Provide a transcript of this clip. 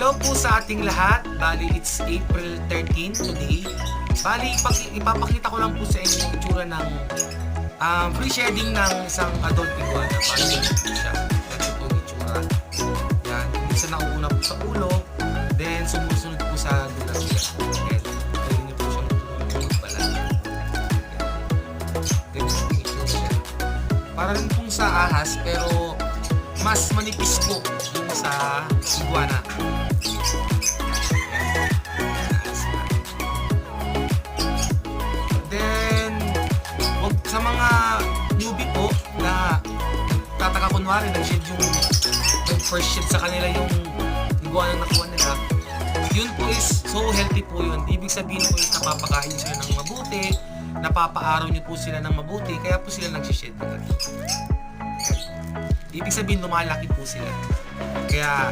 Hello po sa ating lahat. Bali, it's April 13 today. Bali, ipapakita ko lang po sa inyo yung itsura ng free shedding ng isang adult iguana. Bali, ganito po siya. Ganito po yung itsura. Yan. Minsan nauuna po sa ulo. Then, sumusunod po sa dulas niya. Then, pwede niyo po siyang magbalat. Ganito po yung itsura niya. Para rin pong sa ahas, pero mas manipis po yung sa iguana. Then, wag sa mga newbie po na tataka kunwari nag-shed yung first shed sa kanila yung iguana na nakuha nila, yun po is so healthy po yun. Ibig sabihin po is napapakain nyo sila ng mabuti, napapaaraw nyo po sila ng mabuti, kaya po sila nag-shed agad. Ibig sabihin lumalaki po sila. Kaya